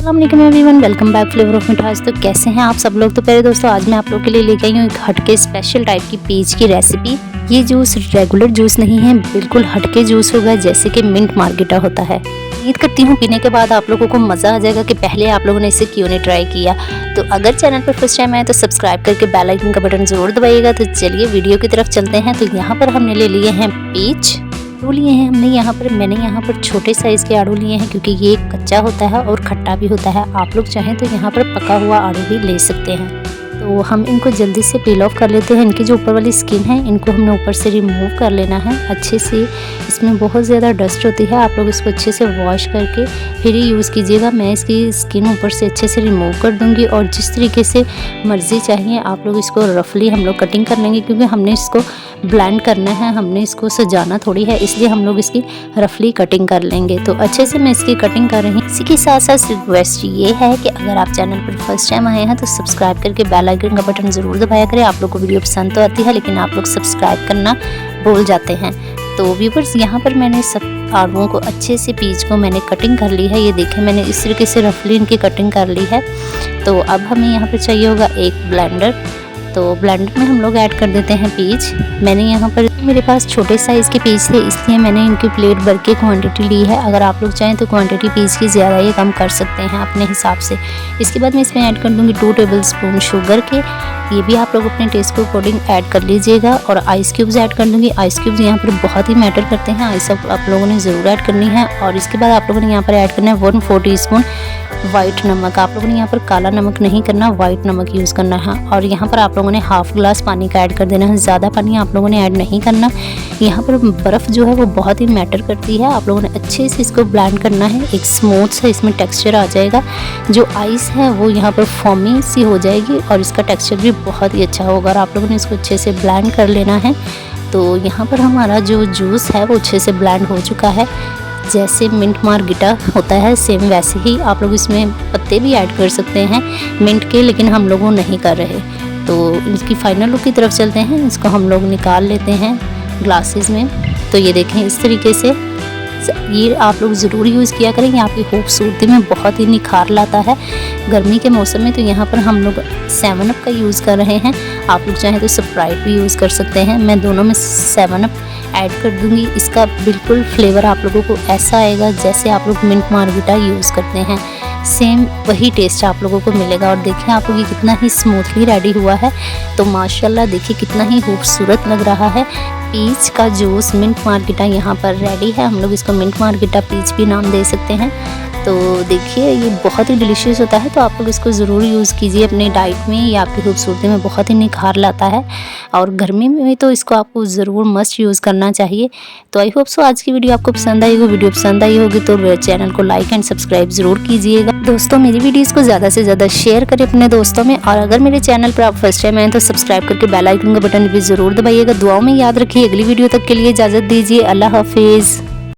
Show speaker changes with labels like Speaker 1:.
Speaker 1: अस्सलाम वालेकुम everyone, welcome back flavour of मिठास। तो कैसे हैं आप सब लोग। तो पहले दोस्तों आज मैं आप लोगों के लिए लेके आई हूँ एक हटके स्पेशल टाइप की पीच की रेसिपी। ये जूस रेगुलर जूस नहीं है, बिल्कुल हटके जूस होगा जैसे कि मिंट मार्गेटा होता है। उम्मीद करती हूँ पीने के बाद आप लोगों को मज़ा आ जाएगा कि पहले आप लोगों ने इसे क्यों नहीं ट्राई किया। तो अगर चैनल पर फर्स्ट टाइम आए तो सब्सक्राइब करके बेल आइकन का बटन ज़रूर दबाइएगा। तो चलिए वीडियो की तरफ चलते हैं। तो यहाँ पर हमने ले लिए हैं पीच, आड़ू लिए हैं हमने मैंने यहाँ पर छोटे साइज़ के आड़ू लिए हैं क्योंकि ये कच्चा होता है और खट्टा भी होता है। आप लोग चाहें तो यहाँ पर पका हुआ आड़ू भी ले सकते हैं। तो हम इनको जल्दी से पील ऑफ कर लेते हैं। इनकी जो ऊपर वाली स्किन है इनको हमने ऊपर से रिमूव कर लेना है अच्छे से। इसमें बहुत ज़्यादा डस्ट होती है, आप लोग इसको अच्छे से वॉश करके फिर ही यूज़ कीजिएगा। मैं इसकी स्किन ऊपर से अच्छे से रिमूव कर दूंगी और जिस तरीके से मर्ज़ी चाहिए आप लोग इसको रफली हम लोग कटिंग कर लेंगे क्योंकि हमने इसको ब्लेंड करना है, हमने इसको सजाना थोड़ी है, इसलिए हम लोग इसकी रफली कटिंग कर लेंगे। तो अच्छे से मैं इसकी कटिंग कर रही हूँ। इसी के साथ साथ रिक्वेस्ट ये है कि अगर आप चैनल पर फर्स्ट टाइम आए हैं तो सब्सक्राइब करके बेल आइकन का बटन ज़रूर दबाया करें। आप लोग को वीडियो पसंद तो आती है लेकिन आप लोग सब्सक्राइब करना भूल जाते हैं। तो व्यूअर्स यहाँ पर मैंने सब आलूओं को अच्छे से पीच को मैंने कटिंग कर ली है। ये देखें मैंने इस तरीके से रफली इनकी कटिंग कर ली है। तो अब हमें यहाँ पर चाहिए होगा एक ब्लेंडर। तो ब्लेंडर में हम लोग ऐड कर देते हैं पीच। मैंने यहाँ पर मेरे पास छोटे साइज़ के पीच थे इसलिए मैंने इनकी प्लेट भर के क्वांटिटी ली है। अगर आप लोग चाहें तो क्वांटिटी पीच की ज़्यादा या कम कर सकते हैं अपने हिसाब से। इसके बाद मैं इसमें ऐड कर दूँगी 2 टेबलस्पून शुगर के। ये भी आप लोग अपने टेस्ट के अकॉर्डिंग ऐड कर लीजिएगा। और आइस क्यूब्स ऐड कर दूँगी। आइस क्यूब्स यहाँ पर बहुत ही मैटर करते हैं, आइस आप लोगों ने ज़रूर ऐड करनी है। और इसके बाद आप लोगों ने यहाँ पर ऐड करना है 1/4 टीस्पून वाइट नमक। आप लोगों ने यहाँ पर काला नमक नहीं करना, वाइट नमक यूज़ करना है। और यहाँ पर आप लोगों ने हाफ ग्लास पानी का ऐड कर देना है, ज़्यादा पानी आप लोगों ने ऐड नहीं करना। यहाँ पर बर्फ़ जो है वो बहुत ही मैटर करती है। आप लोगों ने अच्छे से इसको ब्लेंड करना है, एक स्मूथ सा इसमें टेक्सचर आ जाएगा। जो आइस है वो यहाँ पर फॉर्मी सी हो जाएगी और इसका टेक्सचर भी बहुत ही अच्छा होगा। और आप लोगों ने इसको अच्छे से ब्लेंड कर लेना है। तो यहाँ पर हमारा जो जूस है वो अच्छे से ब्लेंड हो चुका है। जैसे मिंट मार्गेटा होता है सेम वैसे ही आप लोग इसमें पत्ते भी ऐड कर सकते हैं मिंट के, लेकिन हम लोग वो नहीं कर रहे। तो इसकी फाइनल लुक की तरफ चलते हैं। इसको हम लोग निकाल लेते हैं ग्लासेस में। तो ये देखें इस तरीके से ये आप लोग ज़रूर यूज़ किया करें, ये आपकी खूबसूरती में बहुत ही निखार लाता है गर्मी के मौसम में। तो यहाँ पर हम लोग 7 अप का यूज़ कर रहे हैं, आप लोग चाहें तो स्प्राइट भी यूज़ कर सकते हैं। मैं दोनों में 7 अप ऐड कर दूँगी। इसका बिल्कुल फ्लेवर आप लोगों को ऐसा आएगा जैसे आप लोग मिंट मार्गेटा यूज़ करते हैं, सेम वही टेस्ट आप लोगों को मिलेगा। और देखिए आप लोग ये कितना ही स्मूथली रेडी हुआ है। तो माशाल्लाह देखिए कितना ही खूबसूरत लग रहा है। पीच का जूस मिंट मार्गेटा यहाँ पर रेडी है। हम लोग इसको मिंट मार्गेटा पीच भी नाम दे सकते हैं। तो देखिए ये बहुत ही डिलीशियस होता है, तो आप लोग इसको ज़रूर यूज़ कीजिए अपने डाइट में। ये आपकी खूबसूरती में बहुत ही निखार लाता है और गर्मी में तो इसको आपको ज़रूर मस्ट यूज़ करना चाहिए। तो आई होप सो आज की वीडियो आपको पसंद आई होगी। वीडियो पसंद आई होगी तो मेरे चैनल को लाइक एंड सब्सक्राइब ज़रूर कीजिएगा। दोस्तों मेरी वीडियोज़ को ज़्यादा से ज़्यादा शेयर करें अपने दोस्तों में। और अगर मेरे चैनल पर आप फर्स्ट टाइम आए तो सब्सक्राइब करके बेल आइकन का बटन भी ज़रूर दबाइएगा। दुआओं में याद रखिए। अगली वीडियो तक के लिए इजाज़त दीजिए। अल्लाह हाफिज़।